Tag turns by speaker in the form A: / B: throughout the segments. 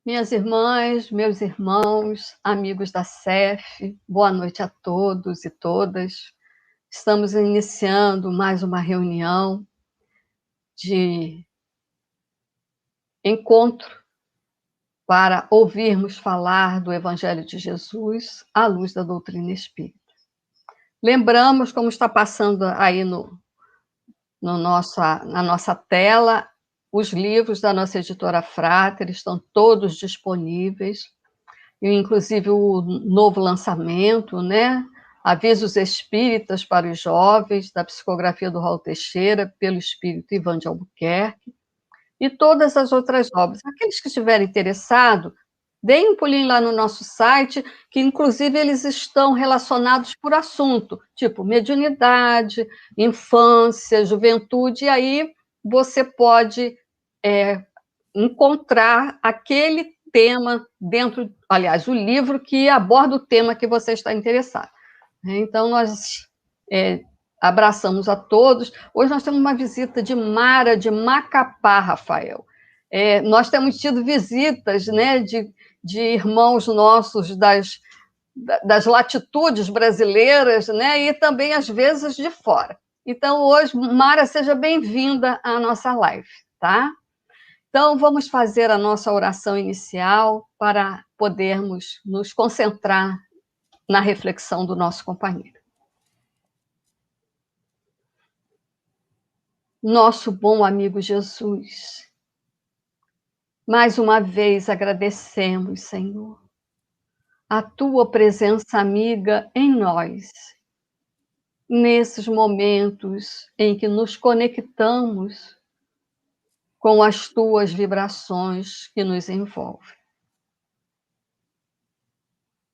A: Minhas irmãs, meus irmãos, amigos da CEF, boa noite a todos e todas. Estamos iniciando mais uma reunião de encontro para ouvirmos falar do Evangelho de Jesus à luz da doutrina espírita. Lembramos, como está passando aí na nossa tela, os livros da nossa editora Frater estão todos disponíveis, inclusive o novo lançamento, né? Avisos Espíritas para os Jovens, da psicografia do Raul Teixeira, pelo espírito Ivan de Albuquerque, e todas as outras obras. Aqueles que estiverem interessados, deem um pulinho lá no nosso site, que inclusive eles estão relacionados por assunto, tipo mediunidade, infância, juventude, e aí você pode encontrar aquele tema dentro, aliás, o livro que aborda o tema que você está interessado. Então, nós abraçamos a todos. Hoje nós temos uma visita de Mara, de Macapá, Rafael. Nós temos tido visitas, né, de irmãos nossos das latitudes brasileiras, né, e também, às vezes, de fora. Então, hoje, Mara, seja bem-vinda à nossa live, tá? Então, vamos fazer a nossa oração inicial para podermos nos concentrar na reflexão do nosso companheiro. Nosso bom amigo Jesus, mais uma vez agradecemos, Senhor, a Tua presença amiga em nós, nesses momentos em que nos conectamos com as Tuas vibrações que nos envolvem.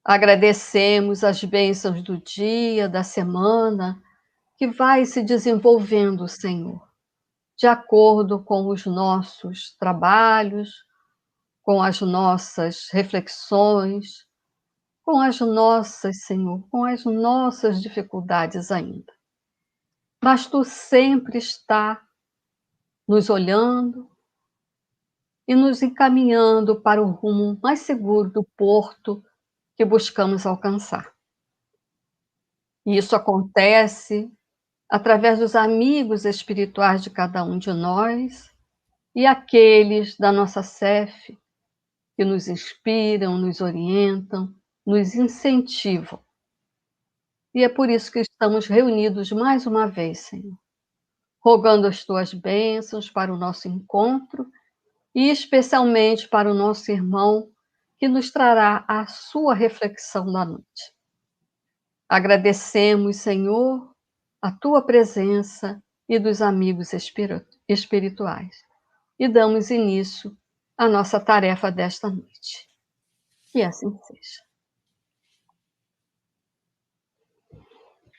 A: Agradecemos as bênçãos do dia, da semana, que vai se desenvolvendo, Senhor, de acordo com os nossos trabalhos, com as nossas reflexões, com as nossas, Senhor, com as nossas dificuldades ainda. Mas Tu sempre está nos olhando e nos encaminhando para o rumo mais seguro do porto que buscamos alcançar. E isso acontece através dos amigos espirituais de cada um de nós e aqueles da nossa CEF que nos inspiram, nos orientam, nos incentivam. E é por isso que estamos reunidos mais uma vez, Senhor, rogando as Tuas bênçãos para o nosso encontro e especialmente para o nosso irmão que nos trará a sua reflexão da noite. Agradecemos, Senhor, a Tua presença e dos amigos espirituais. E damos início à nossa tarefa desta noite. Que assim seja.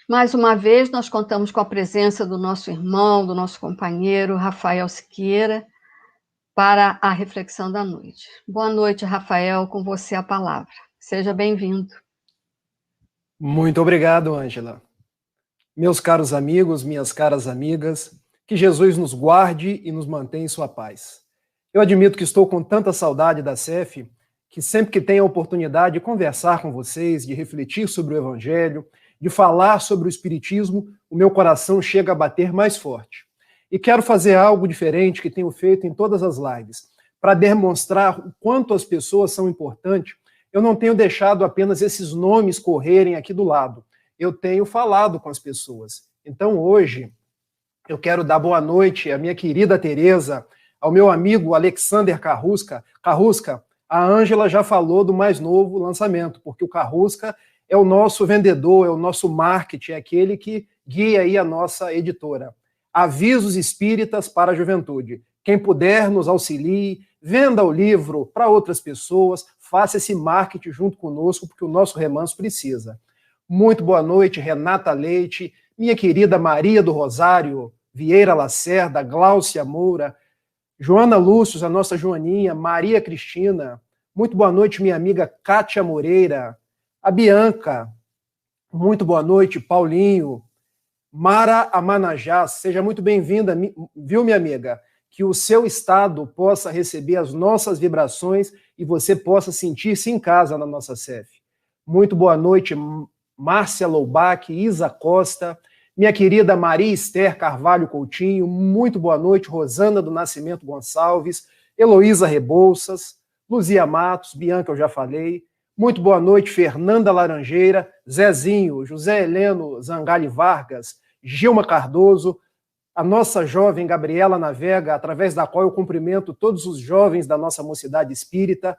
A: Mais uma vez, nós contamos com a presença do nosso irmão, do nosso companheiro, Rafael Siqueira, para a reflexão da noite. Boa noite, Rafael, com você a palavra. Seja bem-vindo.
B: Muito obrigado, Ângela. Meus caros amigos, minhas caras amigas, que Jesus nos guarde e nos mantenha em sua paz. Eu admito que estou com tanta saudade da CEF, que sempre que tenho a oportunidade de conversar com vocês, de refletir sobre o Evangelho, de falar sobre o Espiritismo, o meu coração chega a bater mais forte. E quero fazer algo diferente que tenho feito em todas as lives. Para demonstrar o quanto as pessoas são importantes, eu não tenho deixado apenas esses nomes correrem aqui do lado. Eu tenho falado com as pessoas. Então, hoje, eu quero dar boa noite à minha querida Tereza, ao meu amigo Alexander Carrusca. Carrusca, a Ângela já falou do mais novo lançamento, porque o Carrusca é o nosso vendedor, é o nosso marketing, é aquele que guia aí a nossa editora. Avisos Espíritas para a Juventude. Quem puder, nos auxilie, venda o livro para outras pessoas, faça esse marketing junto conosco, porque o nosso remanso precisa. Muito boa noite, Renata Leite, minha querida Maria do Rosário, Vieira Lacerda, Gláucia Moura, Joana Lúcius, a nossa Joaninha, Maria Cristina. Muito boa noite, minha amiga Kátia Moreira, a Bianca. Muito boa noite, Paulinho. Mara Amanajá, seja muito bem-vinda, viu, minha amiga? que o seu estado possa receber as nossas vibrações e você possa sentir-se em casa na nossa CEF. Muito boa noite, Márcia Loubach, Isa Costa, minha querida Maria Esther Carvalho Coutinho, muito boa noite, Rosana do Nascimento Gonçalves, Heloísa Rebouças, Luzia Matos, Bianca eu já falei, muito boa noite, Fernanda Laranjeira, Zezinho, José Heleno Zangali Vargas, Gilma Cardoso, a nossa jovem Gabriela Navega, através da qual eu cumprimento todos os jovens da nossa mocidade espírita,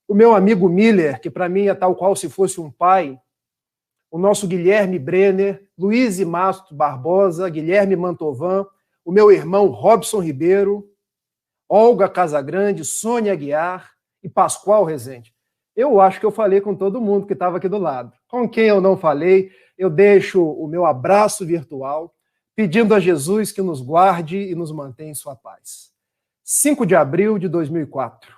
B: o meu amigo Miller, que para mim é tal qual se fosse um pai, o nosso Guilherme Brenner, Luiz Mastro Barbosa, Guilherme Mantovan, o meu irmão Robson Ribeiro, Olga Casagrande, Sônia Aguiar e Pascoal Rezende. Eu acho que eu falei com todo mundo que estava aqui do lado. Com quem eu não falei, eu deixo o meu abraço virtual, pedindo a Jesus que nos guarde e nos mantenha em sua paz. 5 de abril de 2004,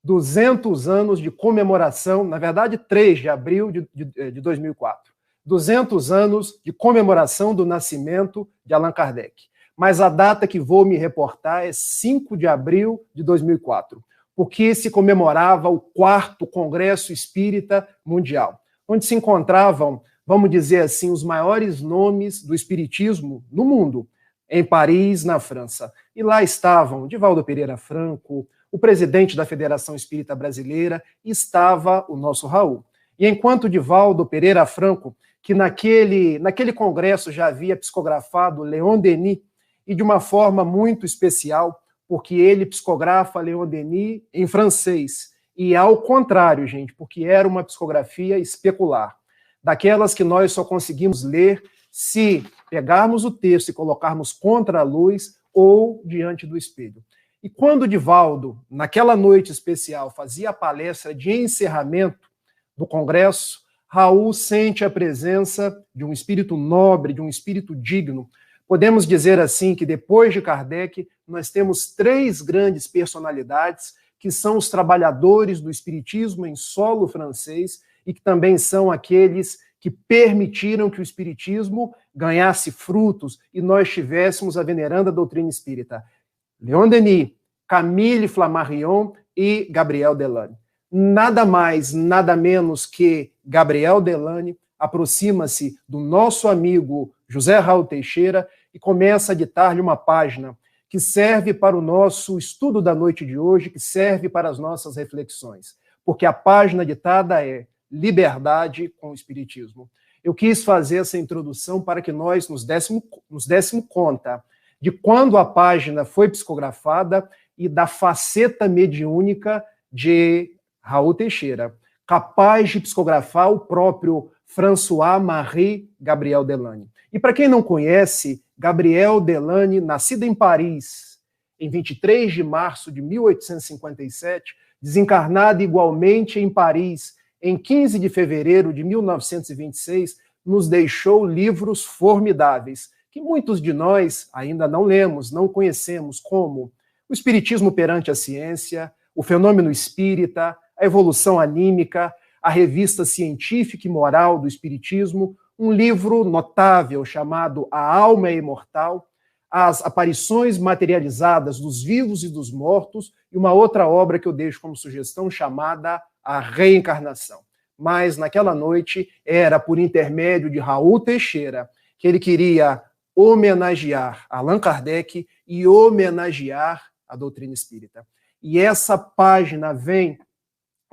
B: 200 anos de comemoração, na verdade 3 de abril de 2004, 200 anos de comemoração do nascimento de Allan Kardec. Mas a data que vou me reportar é 5 de abril de 2004, porque se comemorava o 4º Congresso Espírita Mundial, onde se encontravam, vamos dizer assim, os maiores nomes do espiritismo no mundo, em Paris, na França. E lá estavam Divaldo Pereira Franco, o presidente da Federação Espírita Brasileira, e estava o nosso Raul. E enquanto Divaldo Pereira Franco, que naquele congresso já havia psicografado Leon Denis, e de uma forma muito especial, porque ele psicografa Leon Denis em francês, e ao contrário, gente, porque era uma psicografia especular, daquelas que nós só conseguimos ler se pegarmos o texto e colocarmos contra a luz ou diante do espelho. E quando Divaldo, naquela noite especial, fazia a palestra de encerramento do congresso, Raul sente a presença de um espírito nobre, de um espírito digno. Podemos dizer assim que depois de Kardec, nós temos 3 grandes personalidades que são os trabalhadores do espiritismo em solo francês e que também são aqueles que permitiram que o espiritismo ganhasse frutos e nós tivéssemos a veneranda doutrina espírita. Leon Denis, Camille Flammarion e Gabriel Delany. Nada mais, nada menos que Gabriel Delany aproxima-se do nosso amigo José Raul Teixeira e começa a ditar-lhe uma página que serve para o nosso estudo da noite de hoje, que serve para as nossas reflexões. Porque a página ditada é Liberdade com o Espiritismo. Eu quis fazer essa introdução para que nós nos dessemos conta de quando a página foi psicografada e da faceta mediúnica de Raul Teixeira, capaz de psicografar o próprio François-Marie Gabriel Delany. E para quem não conhece, Gabriel Delany, nascido em Paris, em 23 de março de 1857, desencarnado igualmente em Paris, em 15 de fevereiro de 1926, nos deixou livros formidáveis, que muitos de nós ainda não lemos, não conhecemos, como O Espiritismo perante a Ciência, O Fenômeno Espírita, A Evolução Anímica, a Revista Científica e Moral do Espiritismo, um livro notável chamado A Alma é Imortal, As Aparições Materializadas dos Vivos e dos Mortos, e uma outra obra que eu deixo como sugestão chamada A Reencarnação. Mas naquela noite era por intermédio de Raul Teixeira que ele queria homenagear Allan Kardec e homenagear a doutrina espírita. E essa página vem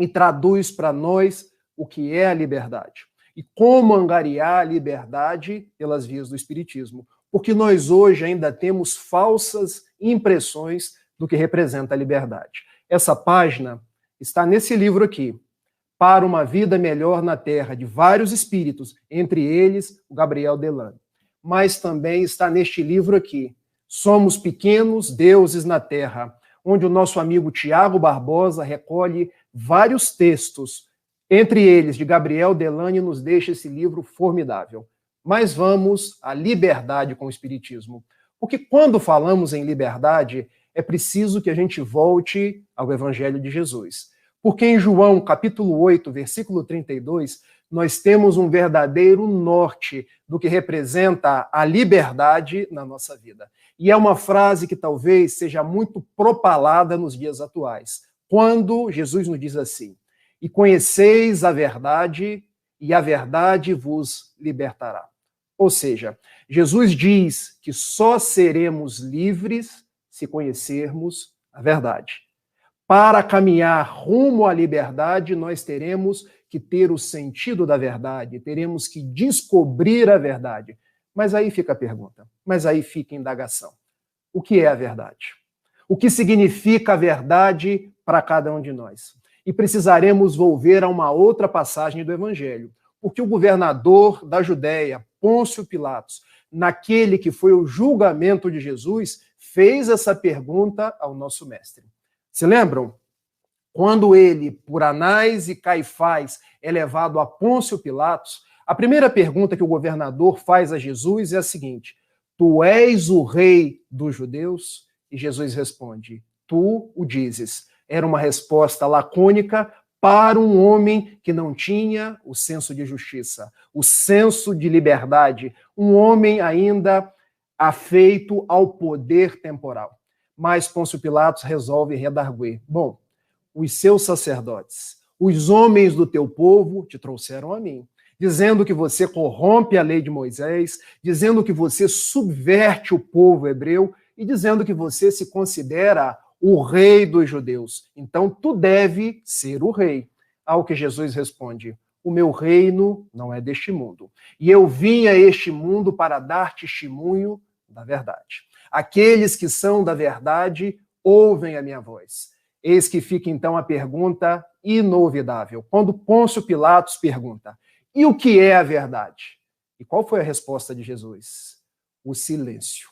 B: e traduz para nós o que é a liberdade e como angariar a liberdade pelas vias do espiritismo, porque nós hoje ainda temos falsas impressões do que representa a liberdade. Essa página está nesse livro aqui, Para uma Vida Melhor na Terra, de vários espíritos, entre eles o Gabriel Delany. Mas também está neste livro aqui, Somos Pequenos Deuses na Terra, onde o nosso amigo Tiago Barbosa recolhe vários textos, entre eles de Gabriel Delany, nos deixa esse livro formidável. Mas vamos à liberdade com o Espiritismo. Porque quando falamos em liberdade, é preciso que a gente volte ao Evangelho de Jesus. Porque em João, capítulo 8, versículo 32, nós temos um verdadeiro norte do que representa a liberdade na nossa vida. E é uma frase que talvez seja muito propalada nos dias atuais, quando Jesus nos diz assim: e conheceis a verdade, e a verdade vos libertará. Ou seja, Jesus diz que só seremos livres se conhecermos a verdade. Para caminhar rumo à liberdade, nós teremos que ter o sentido da verdade, teremos que descobrir a verdade. Mas aí fica a pergunta, mas aí fica a indagação. O que é a verdade? O que significa a verdade para cada um de nós? E precisaremos volver a uma outra passagem do Evangelho, porque o governador da Judéia, Pôncio Pilatos, naquele que foi o julgamento de Jesus, fez essa pergunta ao nosso mestre. Se lembram? Quando ele, por Anás e Caifás, é levado a Pôncio Pilatos, a primeira pergunta que o governador faz a Jesus é a seguinte: tu és o rei dos judeus? E Jesus responde: tu o dizes. Era uma resposta lacônica para um homem que não tinha o senso de justiça, o senso de liberdade, um homem ainda afeito ao poder temporal. Mas Pôncio Pilatos resolve redarguir. Bom, os seus sacerdotes, os homens do teu povo te trouxeram a mim, dizendo que você corrompe a lei de Moisés, dizendo que você subverte o povo hebreu e dizendo que você se considera o rei dos judeus. Então, tu deve ser o rei. Ao que Jesus responde: o meu reino não é deste mundo. E eu vim a este mundo para dar testemunho da verdade. Aqueles que são da verdade ouvem a minha voz. Eis que fica então a pergunta inovidável. Quando Pôncio Pilatos pergunta: e o que é a verdade? E qual foi a resposta de Jesus? O silêncio.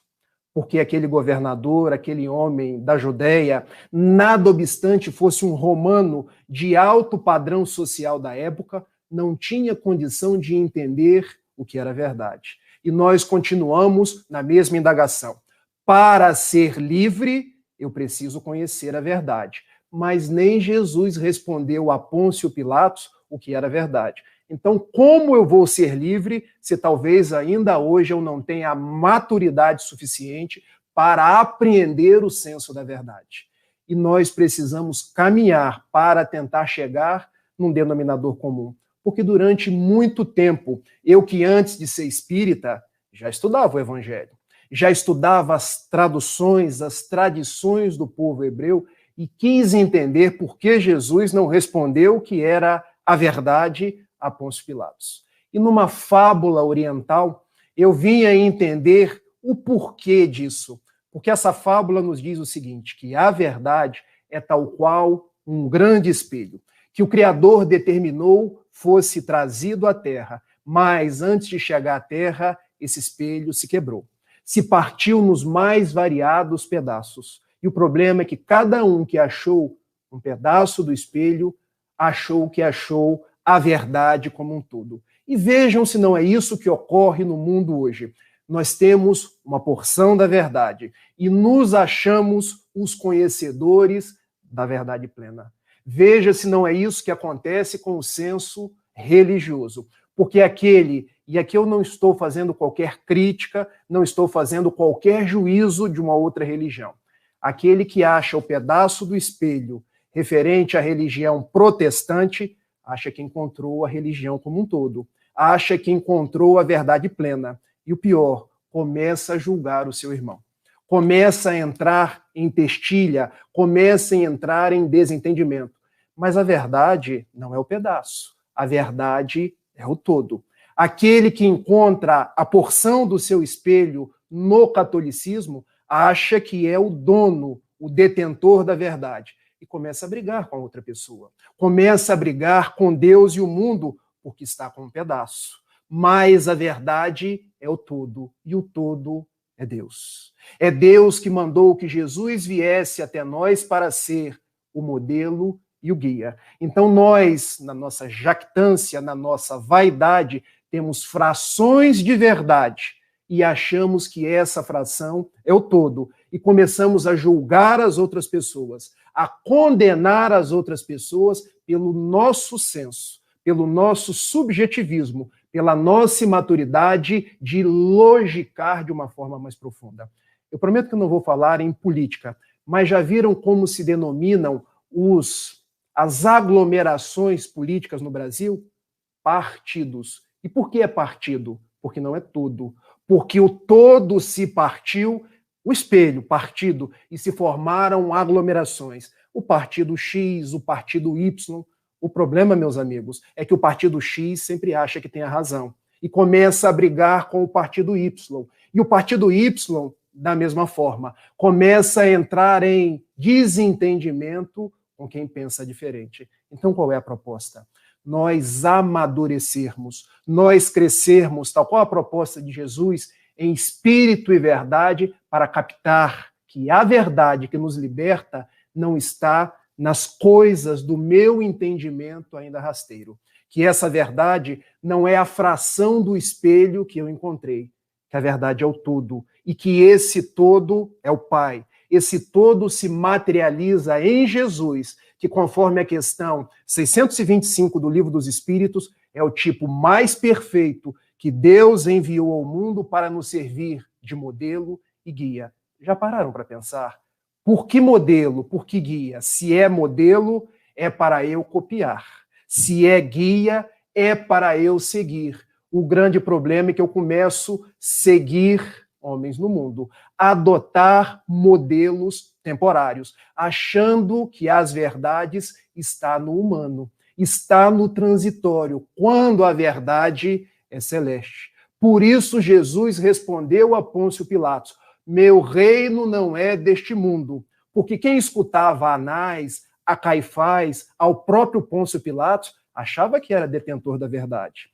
B: Porque aquele governador, aquele homem da Judéia, nada obstante fosse um romano de alto padrão social da época, não tinha condição de entender o que era verdade. E nós continuamos na mesma indagação. Para ser livre, eu preciso conhecer a verdade. Mas nem Jesus respondeu a Pôncio Pilatos o que era verdade. Então, como eu vou ser livre se talvez ainda hoje eu não tenha a maturidade suficiente para apreender o senso da verdade? E nós precisamos caminhar para tentar chegar num denominador comum. Porque durante muito tempo, eu que antes de ser espírita, já estudava o Evangelho, já estudava as traduções, as tradições do povo hebreu e quis entender por que Jesus não respondeu o que era a verdade a Pôncio Pilatos. E numa fábula oriental, eu vim a entender o porquê disso. Porque essa fábula nos diz o seguinte, que a verdade é tal qual um grande espelho, que o Criador determinou fosse trazido à Terra, mas antes de chegar à Terra, esse espelho se quebrou. Se partiu nos mais variados pedaços. E o problema é que cada um que achou um pedaço do espelho, achou que achou a verdade como um todo. E vejam se não é isso que ocorre no mundo hoje. Nós temos uma porção da verdade e nos achamos os conhecedores da verdade plena. Veja se não é isso que acontece com o senso religioso. Porque e aqui eu não estou fazendo qualquer crítica, não estou fazendo qualquer juízo de uma outra religião. Aquele que acha o pedaço do espelho referente à religião protestante, acha que encontrou a religião como um todo, acha que encontrou a verdade plena. E o pior, começa a julgar o seu irmão. Começa a entrar em testilha, começa a entrar em desentendimento. Mas a verdade não é o pedaço, a verdade é o todo. Aquele que encontra a porção do seu espelho no catolicismo, acha que é o dono, o detentor da verdade. E começa a brigar com a outra pessoa. Começa a brigar com Deus e o mundo, porque está com um pedaço. Mas a verdade é o todo, e o todo é Deus. É Deus que mandou que Jesus viesse até nós para ser o modelo e o guia. Então nós, na nossa jactância, na nossa vaidade, temos frações de verdade e achamos que essa fração é o todo. E começamos a julgar as outras pessoas, a condenar as outras pessoas pelo nosso senso, pelo nosso subjetivismo, pela nossa imaturidade de logicar de uma forma mais profunda. Eu prometo que eu não vou falar em política, mas já viram como se denominam as aglomerações políticas no Brasil? Partidos. E por que é partido? Porque não é todo. Porque o todo se partiu, o espelho, partido, e se formaram aglomerações. O partido X, o partido Y. O problema, meus amigos, é que o partido X sempre acha que tem a razão e começa a brigar com o partido Y. E o partido Y, da mesma forma, começa a entrar em desentendimento com quem pensa diferente. Então, qual é a proposta? Nós amadurecermos, nós crescermos, tal qual a proposta de Jesus, em espírito e verdade, para captar que a verdade que nos liberta não está nas coisas do meu entendimento ainda rasteiro. Que essa verdade não é a fração do espelho que eu encontrei, que a verdade é o todo, e que esse todo é o Pai. Esse todo se materializa em Jesus, que conforme a questão 625 do Livro dos Espíritos, é o tipo mais perfeito que Deus enviou ao mundo para nos servir de modelo e guia. Já pararam para pensar? Por que modelo? Por que guia? Se é modelo, é para eu copiar. Se é guia, é para eu seguir. O grande problema é que eu começo a seguir homens no mundo, adotar modelos temporários, achando que as verdades está no humano, está no transitório, quando a verdade é celeste. Por isso Jesus respondeu a Pôncio Pilatos: meu reino não é deste mundo. Porque quem escutava a Anás, a Caifás, ao próprio Pôncio Pilatos, achava que era detentor da verdade.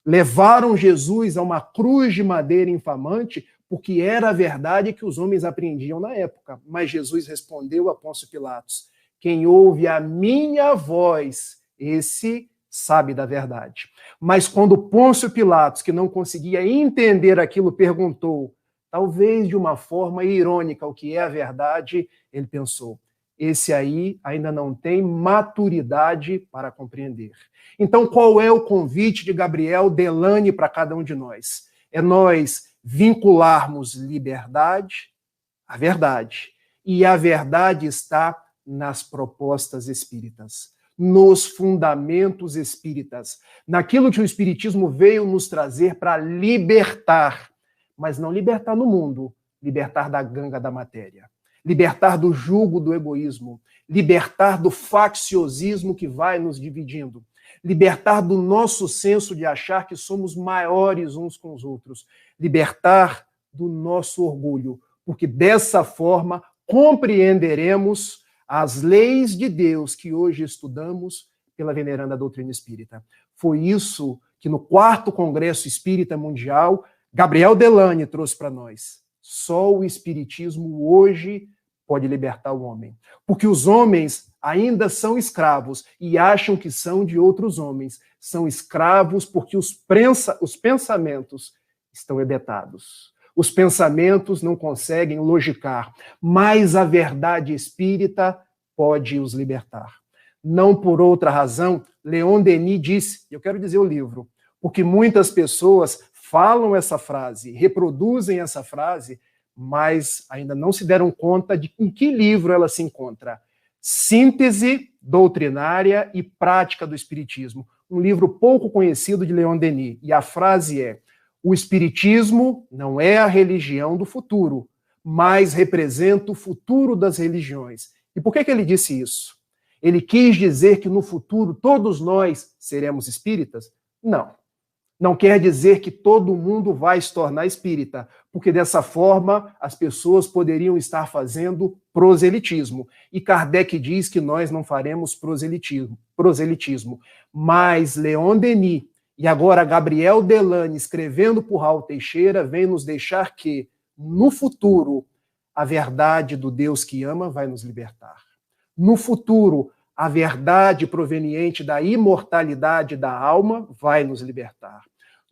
B: Levaram Jesus a uma cruz de madeira infamante, porque era a verdade que os homens aprendiam na época. Mas Jesus respondeu a Pôncio Pilatos: quem ouve a minha voz, esse sabe da verdade. Mas quando Pôncio Pilatos, que não conseguia entender aquilo, perguntou, talvez de uma forma irônica, o que é a verdade, ele pensou: esse aí ainda não tem maturidade para compreender. Então, qual é o convite de Gabriel Delany para cada um de nós? É nós vincularmos liberdade à verdade. E a verdade está nas propostas espíritas, nos fundamentos espíritas, naquilo que o Espiritismo veio nos trazer para libertar, mas não libertar no mundo, libertar da ganga da matéria, libertar do jugo do egoísmo, libertar do facciosismo que vai nos dividindo, libertar do nosso senso de achar que somos maiores uns com os outros, libertar do nosso orgulho, porque dessa forma compreenderemos as leis de Deus que hoje estudamos pela veneranda doutrina espírita. Foi isso que no 4º Congresso Espírita Mundial, Gabriel Delany trouxe para nós. Só o Espiritismo hoje pode libertar o homem. Porque os homens ainda são escravos e acham que são de outros homens. São escravos porque os pensamentos estão edetados. Os pensamentos não conseguem logicar, mas a verdade espírita pode os libertar. Não por outra razão, Leon Denis disse, eu quero dizer o livro, porque muitas pessoas falam essa frase, reproduzem essa frase, mas ainda não se deram conta de em que livro ela se encontra. Síntese doutrinária e prática do Espiritismo. Um livro pouco conhecido de Leon Denis. E a frase é: o Espiritismo não é a religião do futuro, mas representa o futuro das religiões. E por que ele disse isso? Ele quis dizer que no futuro todos nós seremos espíritas? Não. Não quer dizer que todo mundo vai se tornar espírita, porque dessa forma as pessoas poderiam estar fazendo proselitismo. E Kardec diz que nós não faremos proselitismo. Mas Leon Denis e agora Gabriel Delany, escrevendo por Raul Teixeira, vem nos deixar que, no futuro, a verdade do Deus que ama vai nos libertar. No futuro, a verdade proveniente da imortalidade da alma vai nos libertar.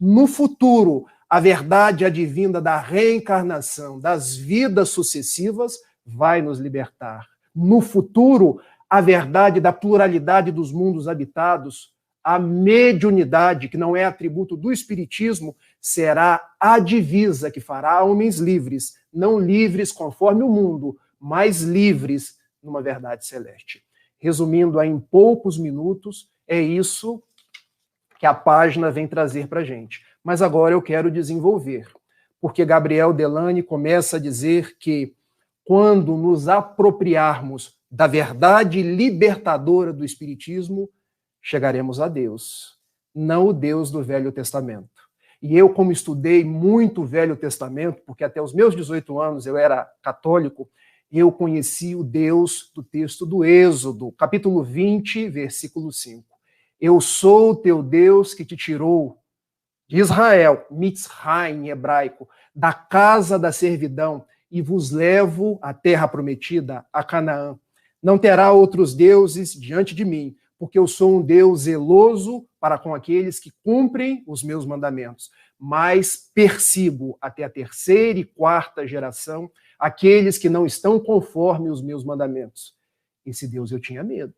B: No futuro, a verdade advinda da reencarnação, das vidas sucessivas, vai nos libertar. No futuro, a verdade da pluralidade dos mundos habitados, a mediunidade, que não é atributo do espiritismo, será a divisa que fará homens livres, não livres conforme o mundo, mas livres numa verdade celeste. Resumindo em poucos minutos, é isso que a página vem trazer para a gente. Mas agora eu quero desenvolver, porque Gabriel Delany começa a dizer que quando nos apropriarmos da verdade libertadora do Espiritismo, chegaremos a Deus, não o Deus do Velho Testamento. E eu, como estudei muito o Velho Testamento, porque até os meus 18 anos eu era católico, eu conheci o Deus do texto do Êxodo, capítulo 20, versículo 5. Eu sou o teu Deus que te tirou de Israel, Mitzrayim em hebraico, da casa da servidão, e vos levo à terra prometida, a Canaã. Não terá outros deuses diante de mim, porque eu sou um Deus zeloso para com aqueles que cumprem os meus mandamentos, mas persigo até a terceira e quarta geração aqueles que não estão conforme os meus mandamentos. Esse Deus eu tinha medo.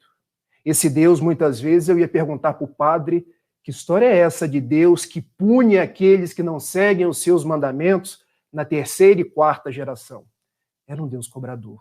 B: Esse Deus, muitas vezes, eu ia perguntar para o padre que história é essa de Deus que pune aqueles que não seguem os seus mandamentos na terceira e quarta geração. Era um Deus cobrador,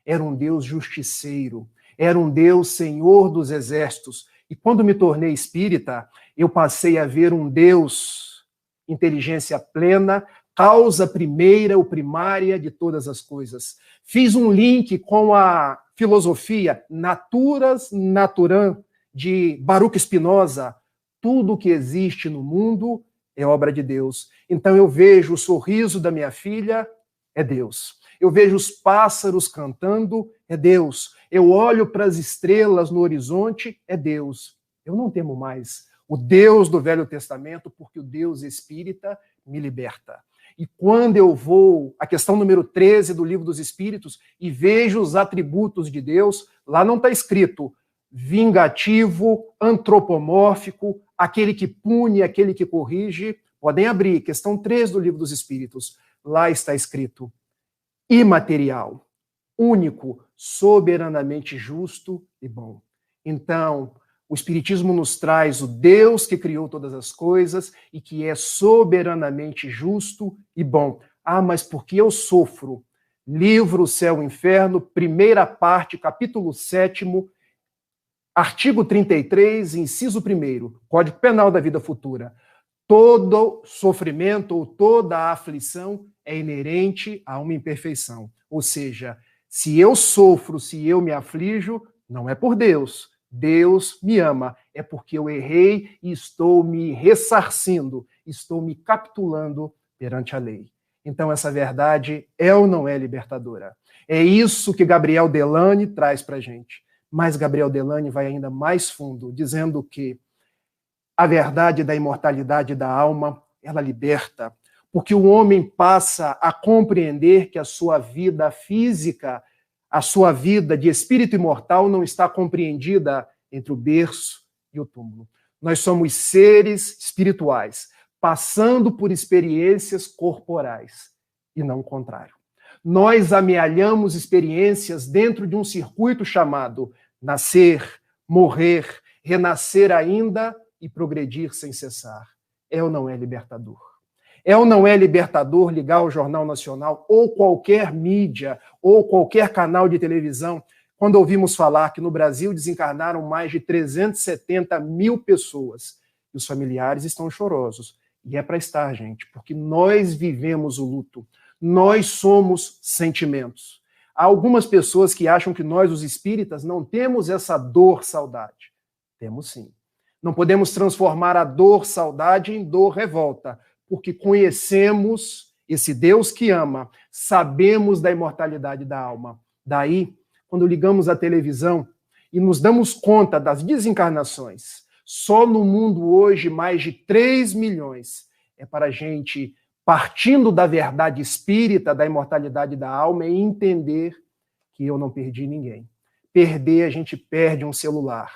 B: era um Deus justiceiro, era um Deus senhor dos exércitos. E quando me tornei espírita, eu passei a ver um Deus, inteligência plena, causa primeira ou primária de todas as coisas. Fiz um link com a filosofia Naturas Naturam, de Baruch Spinoza. Tudo que existe no mundo é obra de Deus. Então eu vejo o sorriso da minha filha, é Deus. Eu vejo os pássaros cantando, é Deus. Eu olho para as estrelas no horizonte, é Deus. Eu não temo mais o Deus do Velho Testamento, porque o Deus espírita me liberta. E quando eu vou à questão número 13 do Livro dos Espíritos e vejo os atributos de Deus, lá não está escrito vingativo, antropomórfico, aquele que pune, aquele que corrige. Podem abrir, questão 3 do Livro dos Espíritos. Lá está escrito imaterial, único, soberanamente justo e bom. Então, o Espiritismo nos traz o Deus que criou todas as coisas e que é soberanamente justo e bom. Ah, mas por que eu sofro? Livro Céu e Inferno, primeira parte, capítulo 7º, artigo 33, inciso 1º, Código Penal da Vida Futura. Todo sofrimento ou toda aflição é inerente a uma imperfeição. Ou seja, se eu sofro, se eu me aflijo, não é por Deus. Deus me ama. É porque eu errei e estou me ressarcindo, estou me capitulando perante a lei. Então essa verdade é ou não é libertadora? É isso que Gabriel Delany traz para a gente. Mas Gabriel Delany vai ainda mais fundo, dizendo que a verdade da imortalidade da alma, ela liberta, porque o homem passa a compreender que a sua vida física, a sua vida de espírito imortal não está compreendida entre o berço e o túmulo. Nós somos seres espirituais, passando por experiências corporais, e não o contrário. Nós amealhamos experiências dentro de um circuito chamado nascer, morrer, renascer ainda e progredir sem cessar. É ou não é libertador? É ou não é libertador ligar o Jornal Nacional ou qualquer mídia ou qualquer canal de televisão quando ouvimos falar que no Brasil desencarnaram mais de 370 mil pessoas e os familiares estão chorosos? E é para estar, gente, porque nós vivemos o luto. Nós somos sentimentos. Há algumas pessoas que acham que nós, os espíritas, não temos essa dor-saudade. Temos sim. Não podemos transformar a dor-saudade em dor-revolta, porque conhecemos esse Deus que ama, sabemos da imortalidade da alma. Daí, quando ligamos a televisão e nos damos conta das desencarnações, só no mundo hoje mais de 3 milhões, é para a gente, partindo da verdade espírita, da imortalidade da alma, e entender que eu não perdi ninguém. Perder, a gente perde um celular.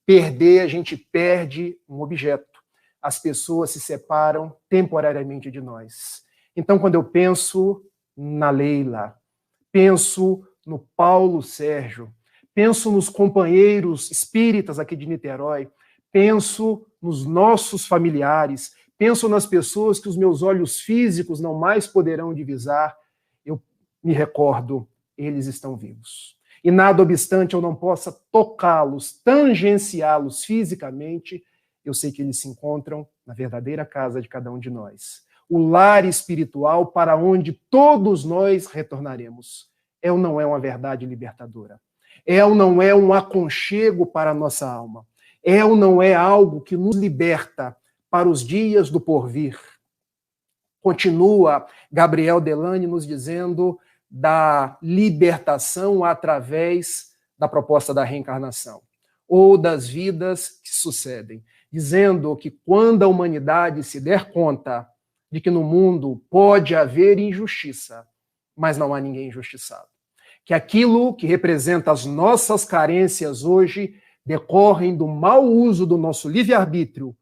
B: Perder, a gente perde um objeto. As pessoas se separam temporariamente de nós. Então, quando eu penso na Leila, penso no Paulo Sérgio, penso nos companheiros espíritas aqui de Niterói, penso nos nossos familiares, penso nas pessoas que os meus olhos físicos não mais poderão divisar, eu me recordo, eles estão vivos. E nada obstante eu não possa tocá-los, tangenciá-los fisicamente, eu sei que eles se encontram na verdadeira casa de cada um de nós. O lar espiritual para onde todos nós retornaremos. É ou não é uma verdade libertadora? É ou não é um aconchego para a nossa alma? É ou não é algo que nos liberta para os dias do porvir? Continua Gabriel Delany nos dizendo da libertação através da proposta da reencarnação, ou das vidas que sucedem, dizendo que quando a humanidade se der conta de que no mundo pode haver injustiça, mas não há ninguém injustiçado, que aquilo que representa as nossas carências hoje decorrem do mau uso do nosso livre-arbítrio,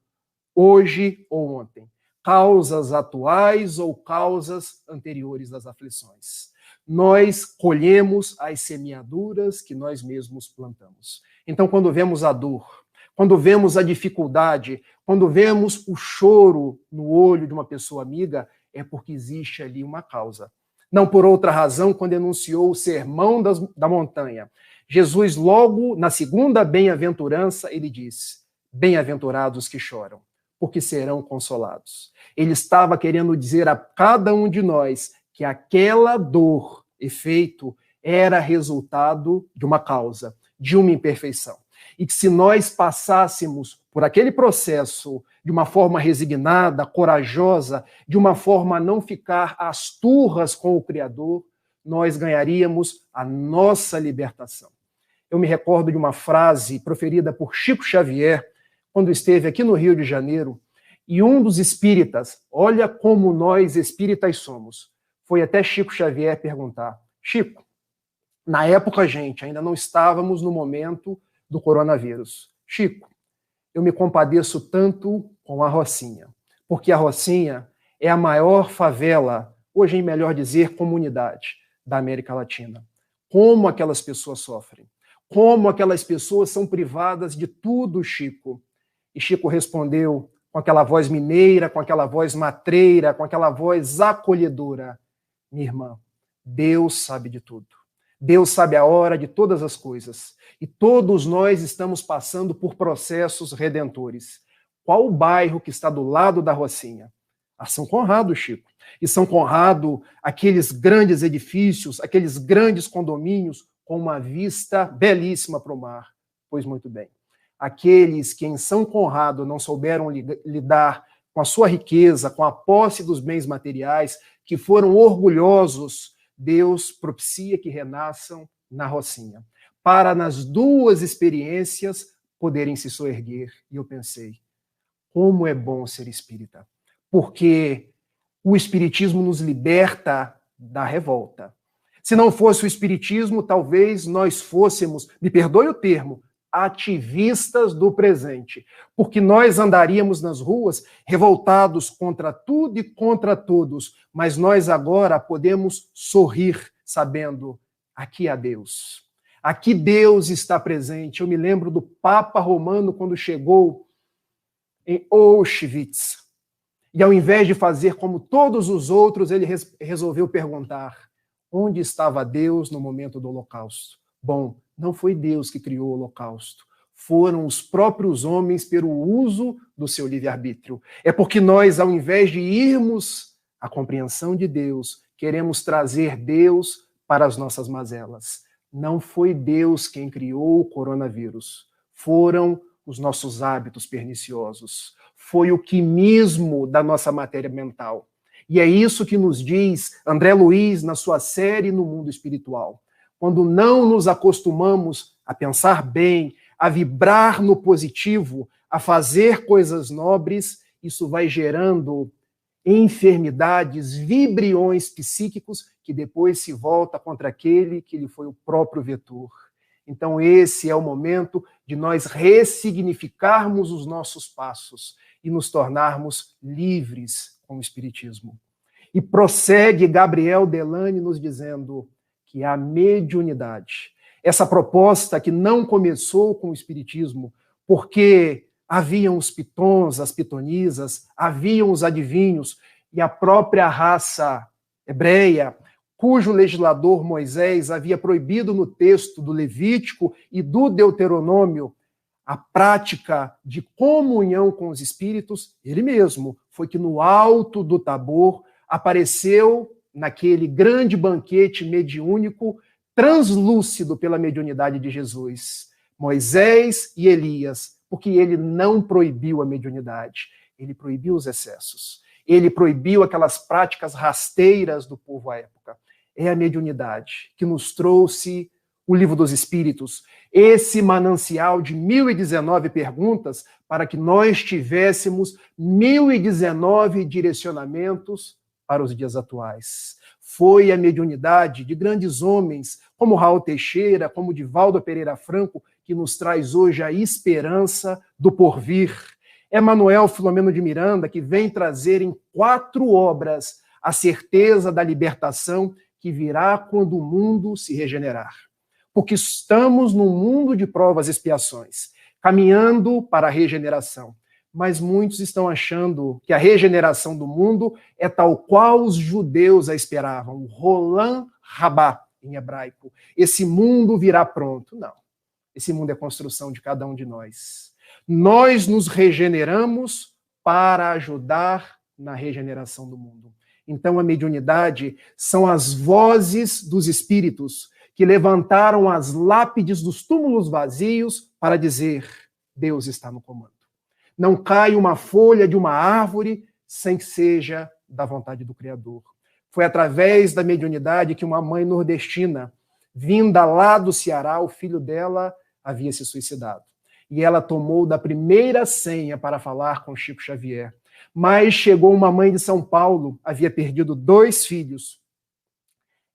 B: hoje ou ontem, causas atuais ou causas anteriores das aflições. Nós colhemos as semeaduras que nós mesmos plantamos. Então, quando vemos a dor, quando vemos a dificuldade, quando vemos o choro no olho de uma pessoa amiga, é porque existe ali uma causa. Não por outra razão, quando enunciou o sermão da montanha, Jesus, logo na segunda bem-aventurança, ele disse: bem-aventurados que choram, porque serão consolados. Ele estava querendo dizer a cada um de nós que aquela dor, efeito, era resultado de uma causa, de uma imperfeição. E que se nós passássemos por aquele processo de uma forma resignada, corajosa, de uma forma a não ficar às turras com o Criador, nós ganharíamos a nossa libertação. Eu me recordo de uma frase proferida por Chico Xavier, quando esteve aqui no Rio de Janeiro, e um dos espíritas, olha como nós espíritas somos, foi até Chico Xavier perguntar: Chico, na época, gente, ainda não estávamos no momento do coronavírus. Chico, eu me compadeço tanto com a Rocinha, porque a Rocinha é a maior favela, hoje é melhor dizer comunidade, da América Latina. Como aquelas pessoas sofrem, como aquelas pessoas são privadas de tudo, Chico. E Chico respondeu com aquela voz mineira, com aquela voz matreira, com aquela voz acolhedora: minha irmã, Deus sabe de tudo. Deus sabe a hora de todas as coisas. E todos nós estamos passando por processos redentores. Qual o bairro que está do lado da Rocinha? A São Conrado, Chico. E São Conrado, aqueles grandes edifícios, aqueles grandes condomínios com uma vista belíssima para o mar. Pois muito bem. Aqueles que em São Conrado não souberam lidar com a sua riqueza, com a posse dos bens materiais, que foram orgulhosos, Deus propicia que renasçam na Rocinha, para nas duas experiências poderem se soerguer. E eu pensei, como é bom ser espírita, porque o espiritismo nos liberta da revolta. Se não fosse o espiritismo, talvez nós fôssemos, me perdoe o termo, ativistas do presente, porque nós andaríamos nas ruas revoltados contra tudo e contra todos, mas nós agora podemos sorrir sabendo, aqui há Deus. Aqui Deus está presente. Eu me lembro do Papa Romano quando chegou em Auschwitz, e ao invés de fazer como todos os outros, ele resolveu perguntar: onde estava Deus no momento do Holocausto? Bom, não foi Deus que criou o Holocausto. Foram os próprios homens pelo uso do seu livre-arbítrio. É porque nós, ao invés de irmos à compreensão de Deus, queremos trazer Deus para as nossas mazelas. Não foi Deus quem criou o coronavírus. Foram os nossos hábitos perniciosos. Foi o quimismo da nossa matéria mental. E é isso que nos diz André Luiz na sua série No Mundo Espiritual. Quando não nos acostumamos a pensar bem, a vibrar no positivo, a fazer coisas nobres, isso vai gerando enfermidades, vibriões psíquicos, que depois se volta contra aquele que lhe foi o próprio vetor. Então esse é o momento de nós ressignificarmos os nossos passos e nos tornarmos livres com o Espiritismo. E prossegue Gabriel Delany nos dizendo: que é a mediunidade. Essa proposta que não começou com o espiritismo, porque haviam os pitons, as pitonisas, haviam os adivinhos, e a própria raça hebreia, cujo legislador Moisés havia proibido no texto do Levítico e do Deuteronômio a prática de comunhão com os espíritos, ele mesmo foi que no alto do Tabor apareceu naquele grande banquete mediúnico, translúcido pela mediunidade de Jesus, Moisés e Elias, porque ele não proibiu a mediunidade, ele proibiu os excessos, ele proibiu aquelas práticas rasteiras do povo à época. É a mediunidade que nos trouxe o Livro dos Espíritos, esse manancial de 1019 perguntas para que nós tivéssemos 1019 direcionamentos para os dias atuais. Foi a mediunidade de grandes homens, como Raul Teixeira, como Divaldo Pereira Franco, que nos traz hoje a esperança do porvir. É Manuel Filomeno de Miranda, que vem trazer em 4 obras a certeza da libertação que virá quando o mundo se regenerar. Porque estamos num mundo de provas e expiações, caminhando para a regeneração. Mas muitos estão achando que a regeneração do mundo é tal qual os judeus a esperavam, Roland Rabá, em hebraico. Esse mundo virá pronto. Não. Esse mundo é construção de cada um de nós. Nós nos regeneramos para ajudar na regeneração do mundo. Então, a mediunidade são as vozes dos espíritos que levantaram as lápides dos túmulos vazios para dizer: Deus está no comando. Não cai uma folha de uma árvore sem que seja da vontade do Criador. Foi através da mediunidade que uma mãe nordestina, vinda lá do Ceará, o filho dela havia se suicidado. E ela tomou da primeira senha para falar com Chico Xavier. Mas chegou uma mãe de São Paulo, havia perdido 2 filhos.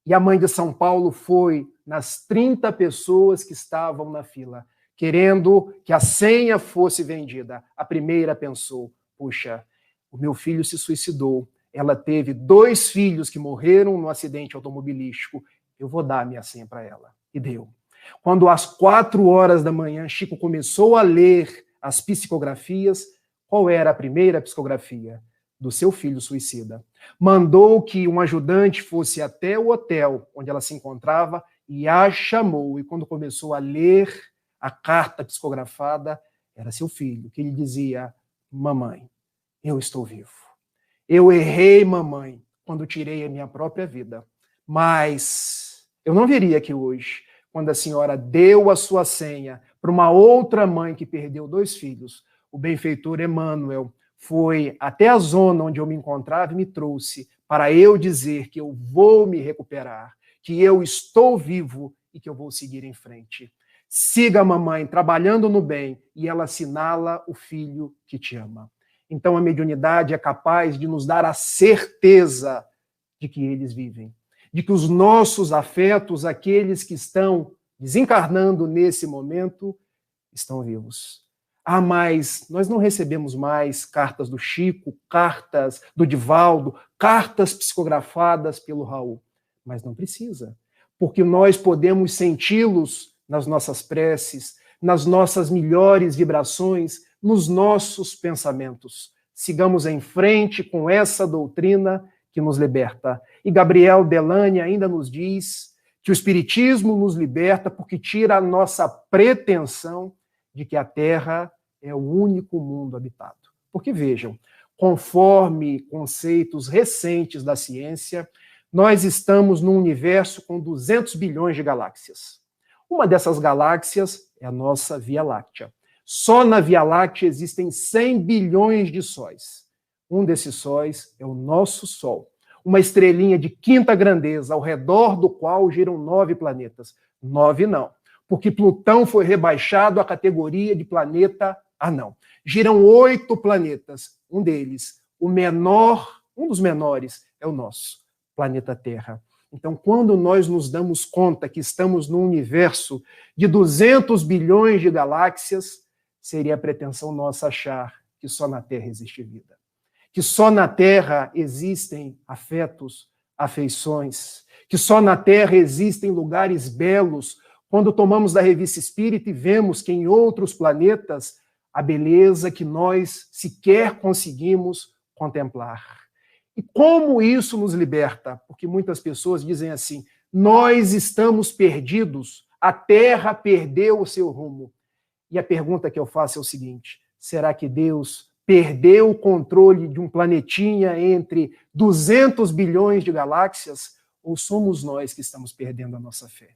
B: E a mãe de São Paulo foi nas 30 pessoas que estavam na fila, querendo que a senha fosse vendida. A primeira pensou: puxa, o meu filho se suicidou. Ela teve 2 filhos que morreram no acidente automobilístico. Eu vou dar a minha senha para ela. E deu. Quando às 4 horas da manhã, Chico começou a ler as psicografias, qual era a primeira psicografia? Do seu filho suicida. Mandou que um ajudante fosse até o hotel onde ela se encontrava e a chamou. E quando começou a ler a carta psicografada, era seu filho, que lhe dizia: mamãe, eu estou vivo. Eu errei, mamãe, quando tirei a minha própria vida. Mas eu não viria aqui hoje, quando a senhora deu a sua senha para uma outra mãe que perdeu 2 filhos. O benfeitor Emmanuel foi até a zona onde eu me encontrava e me trouxe para eu dizer que eu vou me recuperar, que eu estou vivo e que eu vou seguir em frente. Siga a mamãe trabalhando no bem e ela assinala o filho que te ama. Então a mediunidade é capaz de nos dar a certeza de que eles vivem, de que os nossos afetos, aqueles que estão desencarnando nesse momento, estão vivos. Ah, mas nós não recebemos mais cartas do Chico, cartas do Divaldo, cartas psicografadas pelo Raul. Mas não precisa, porque nós podemos senti-los nas nossas preces, nas nossas melhores vibrações, nos nossos pensamentos. Sigamos em frente com essa doutrina que nos liberta. E Gabriel Delany ainda nos diz que o Espiritismo nos liberta porque tira a nossa pretensão de que a Terra é o único mundo habitado. Porque, vejam, conforme conceitos recentes da ciência, nós estamos num universo com 200 bilhões de galáxias. Uma dessas galáxias é a nossa Via Láctea. Só na Via Láctea existem 100 bilhões de sóis. Um desses sóis é o nosso Sol, uma estrelinha de 5ª grandeza, ao redor do qual giram 9 planetas. 9 não, porque Plutão foi rebaixado à categoria de planeta anão. Giram 8 planetas, um deles, o menor, um dos menores, é o nosso, planeta Terra. Então, quando nós nos damos conta que estamos num universo de 200 bilhões de galáxias, seria a pretensão nossa achar que só na Terra existe vida. Que só na Terra existem afetos, afeições, que só na Terra existem lugares belos, quando tomamos da Revista Espírita e vemos que em outros planetas a beleza que nós sequer conseguimos contemplar. E como isso nos liberta? Porque muitas pessoas dizem assim: nós estamos perdidos, a Terra perdeu o seu rumo. E a pergunta que eu faço é o seguinte: será que Deus perdeu o controle de um planetinha entre 200 bilhões de galáxias? Ou somos nós que estamos perdendo a nossa fé?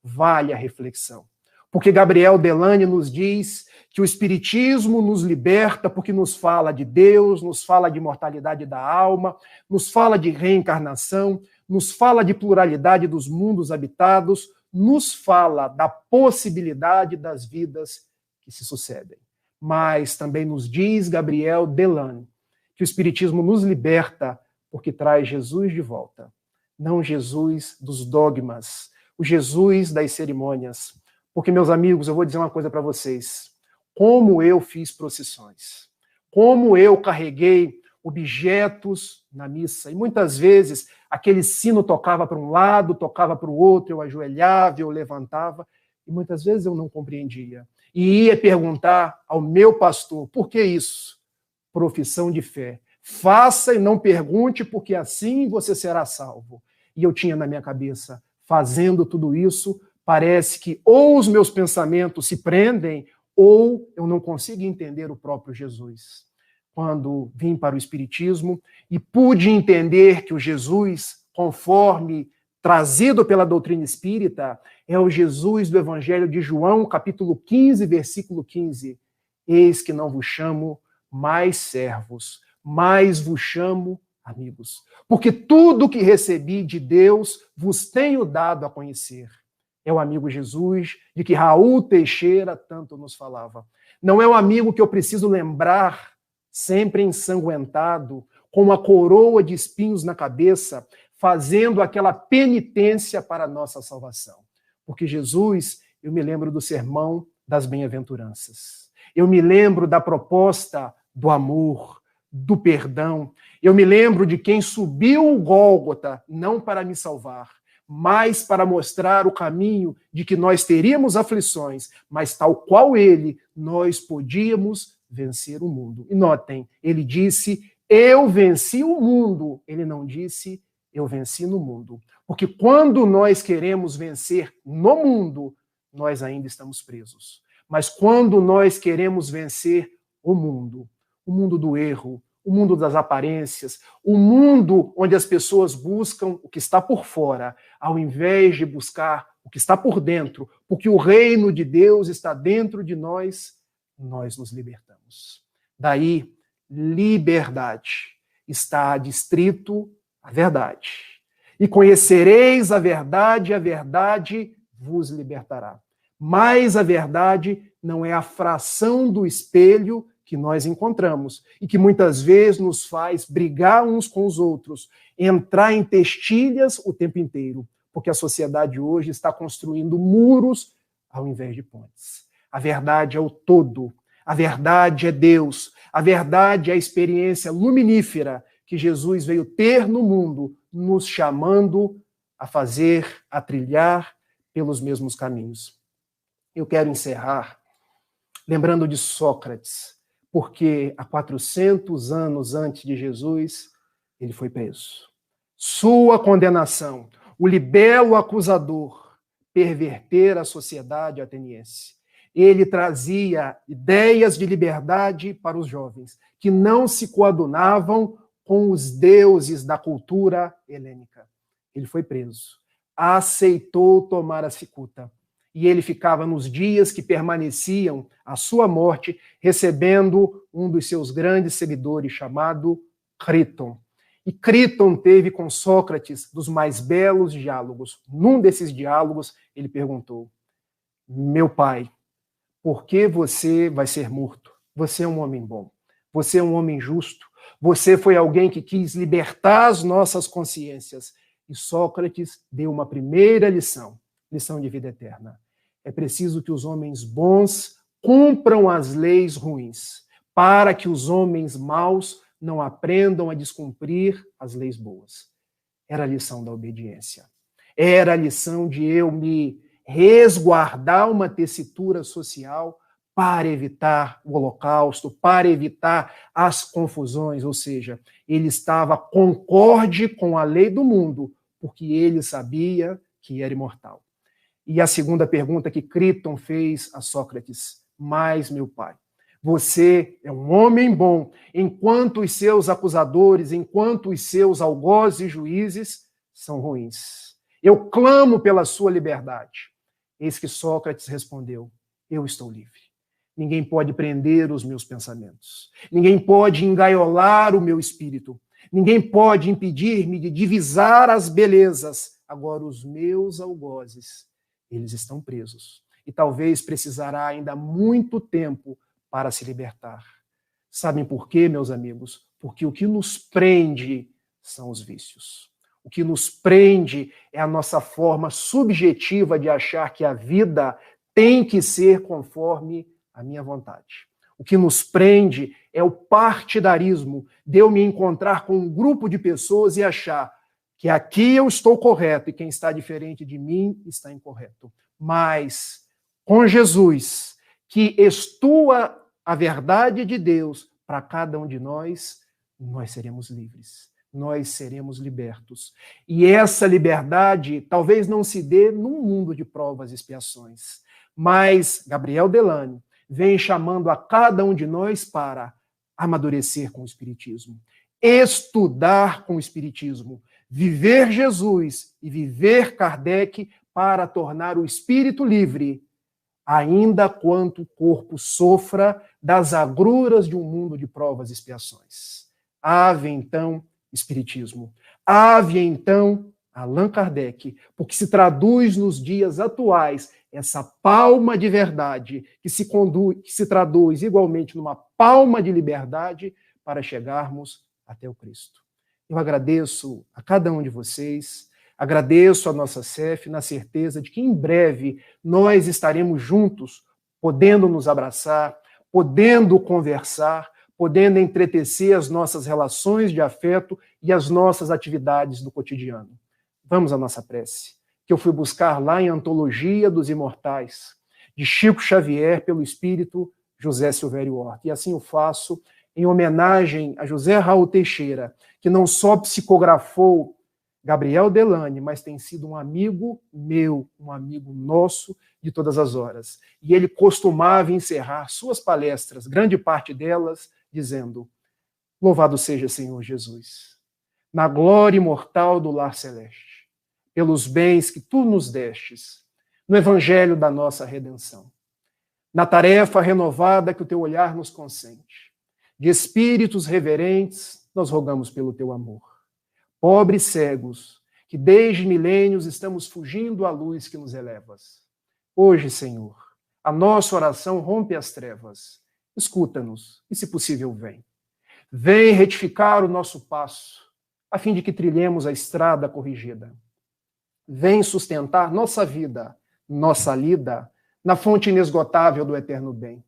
B: Vale a reflexão. Porque Gabriel Delany nos diz que o Espiritismo nos liberta porque nos fala de Deus, nos fala de imortalidade da alma, nos fala de reencarnação, nos fala de pluralidade dos mundos habitados, nos fala da possibilidade das vidas que se sucedem. Mas também nos diz Gabriel Delany que o Espiritismo nos liberta porque traz Jesus de volta. Não Jesus dos dogmas, o Jesus das cerimônias. Porque, meus amigos, eu vou dizer uma coisa para vocês. Como eu fiz procissões, como eu carreguei objetos na missa. E muitas vezes aquele sino tocava para um lado, tocava para o outro, eu ajoelhava, eu levantava. E muitas vezes eu não compreendia. E ia perguntar ao meu pastor: por que isso? Profissão de fé. Faça e não pergunte, porque assim você será salvo. E eu tinha na minha cabeça, fazendo tudo isso, parece que ou os meus pensamentos se prendem, ou eu não consigo entender o próprio Jesus. Quando vim para o Espiritismo e pude entender que o Jesus, conforme trazido pela doutrina espírita, é o Jesus do Evangelho de João, capítulo 15, versículo 15. Eis que não vos chamo mais servos, mas vos chamo amigos. Porque tudo que recebi de Deus vos tenho dado a conhecer. É o amigo Jesus, de que Raul Teixeira tanto nos falava. Não é o amigo que eu preciso lembrar, sempre ensanguentado, com uma coroa de espinhos na cabeça, fazendo aquela penitência para a nossa salvação. Porque Jesus, eu me lembro do sermão das bem-aventuranças. Eu me lembro da proposta do amor, do perdão. Eu me lembro de quem subiu o Gólgota, não para me salvar, mas para mostrar o caminho de que nós teríamos aflições, mas tal qual ele, nós podíamos vencer o mundo. E notem, ele disse: eu venci o mundo. Ele não disse: eu venci no mundo. Porque quando nós queremos vencer no mundo, nós ainda estamos presos. Mas quando nós queremos vencer o mundo do erro, o mundo das aparências, o mundo onde as pessoas buscam o que está por fora, ao invés de buscar o que está por dentro, porque o reino de Deus está dentro de nós, nós nos libertamos. Daí, liberdade está adstrito à verdade. E conhecereis a verdade vos libertará. Mas a verdade não é a fração do espelho que nós encontramos e que muitas vezes nos faz brigar uns com os outros, entrar em testilhas o tempo inteiro, porque a sociedade hoje está construindo muros ao invés de pontes. A verdade é o todo, a verdade é Deus, a verdade é a experiência luminífera que Jesus veio ter no mundo, nos chamando a fazer, a trilhar pelos mesmos caminhos. Eu quero encerrar lembrando de Sócrates, porque há 400 anos antes de Jesus, ele foi preso. Sua condenação, o libelo acusador, perverter a sociedade ateniense. Ele trazia ideias de liberdade para os jovens, que não se coadunavam com os deuses da cultura helênica. Ele foi preso, aceitou tomar a cicuta. E ele ficava nos dias que permaneciam à sua morte, recebendo um dos seus grandes seguidores, chamado Críton. E Críton teve com Sócrates dos mais belos diálogos. Num desses diálogos, ele perguntou: meu pai, por que você vai ser morto? Você é um homem bom, você é um homem justo, você foi alguém que quis libertar as nossas consciências. E Sócrates deu uma primeira lição de vida eterna. É preciso que os homens bons cumpram as leis ruins, para que os homens maus não aprendam a descumprir as leis boas. era a lição da obediência. Era a lição de eu me resguardar uma tessitura social para evitar o holocausto, para evitar as confusões, ou seja, ele estava concorde com a lei do mundo, porque ele sabia que era imortal. E a segunda pergunta que Críton fez a Sócrates: mas, meu pai, você é um homem bom, enquanto os seus acusadores, enquanto os seus algozes e juízes são ruins. Eu clamo pela sua liberdade. Eis que Sócrates respondeu: eu estou livre. Ninguém pode prender os meus pensamentos. Ninguém pode engaiolar o meu espírito. Ninguém pode impedir-me de divisar as belezas. Agora, os meus algozes, eles estão presos. E talvez precisará ainda muito tempo para se libertar. Sabem por quê, meus amigos? Porque o que nos prende são os vícios. O que nos prende é a nossa forma subjetiva de achar que a vida tem que ser conforme a minha vontade. O que nos prende é o partidarismo, de eu me encontrar com um grupo de pessoas e achar que aqui eu estou correto e quem está diferente de mim está incorreto. Mas com Jesus, que estua a verdade de Deus para cada um de nós, nós seremos livres. Nós seremos libertos. E essa liberdade talvez não se dê num mundo de provas e expiações, mas Gabriel Delany vem chamando a cada um de nós para amadurecer com o Espiritismo, estudar com o Espiritismo, viver Jesus e viver Kardec para tornar o espírito livre, ainda quanto o corpo sofra das agruras de um mundo de provas e expiações. Ave, então, Espiritismo. Ave, então, Allan Kardec, porque se traduz nos dias atuais essa palma de verdade que se traduz igualmente numa palma de liberdade para chegarmos até o Cristo. Eu agradeço a cada um de vocês, agradeço a nossa CEF na certeza de que em breve nós estaremos juntos, podendo nos abraçar, podendo conversar, podendo entretecer as nossas relações de afeto e as nossas atividades do cotidiano. Vamos à nossa prece, que eu fui buscar lá em Antologia dos Imortais, de Chico Xavier, pelo espírito José Silvério Horta. E assim o faço em homenagem a José Raul Teixeira, que não só psicografou Gabriel Delany, mas tem sido um amigo meu, um amigo nosso de todas as horas. E ele costumava encerrar suas palestras, grande parte delas, dizendo: louvado seja Senhor Jesus, na glória imortal do lar celeste, pelos bens que tu nos destes, no evangelho da nossa redenção, na tarefa renovada que o teu olhar nos consente. De espíritos reverentes, nós rogamos pelo teu amor. Pobres cegos, que desde milênios estamos fugindo à luz que nos elevas. Hoje, Senhor, a nossa oração rompe as trevas. Escuta-nos e, se possível, vem. Vem retificar o nosso passo, a fim de que trilhemos a estrada corrigida. Vem sustentar nossa vida, nossa lida, na fonte inesgotável do eterno bem.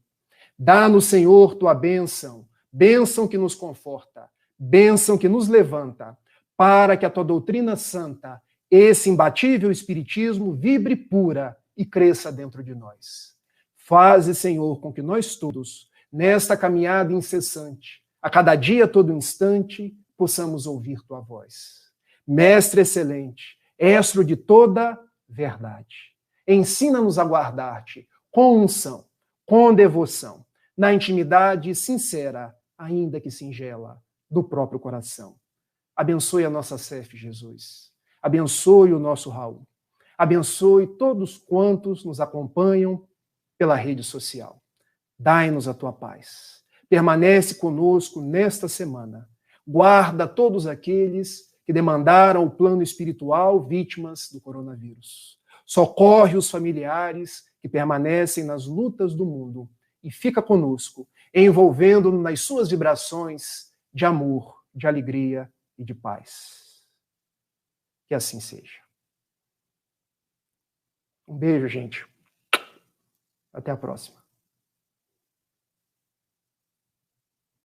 B: Dá-nos, Senhor, tua bênção, bênção que nos conforta, bênção que nos levanta, para que a tua doutrina santa, esse imbatível espiritismo, vibre pura e cresça dentro de nós. Faze, Senhor, com que nós todos, nesta caminhada incessante, a cada dia, a todo instante, possamos ouvir tua voz. Mestre excelente, estro de toda verdade, ensina-nos a guardar-te com unção, com devoção, na intimidade sincera, ainda que singela, do próprio coração. Abençoe a nossa CEF, Jesus. Abençoe o nosso Raul. Abençoe todos quantos nos acompanham pela rede social. Dai-nos a tua paz. Permanece conosco nesta semana. Guarda todos aqueles que demandaram o plano espiritual vítimas do coronavírus. Socorre os familiares que permanecem nas lutas do mundo e fica conosco, envolvendo-nos nas suas vibrações de amor, de alegria e de paz. Que assim seja. Um beijo, gente. Até a próxima.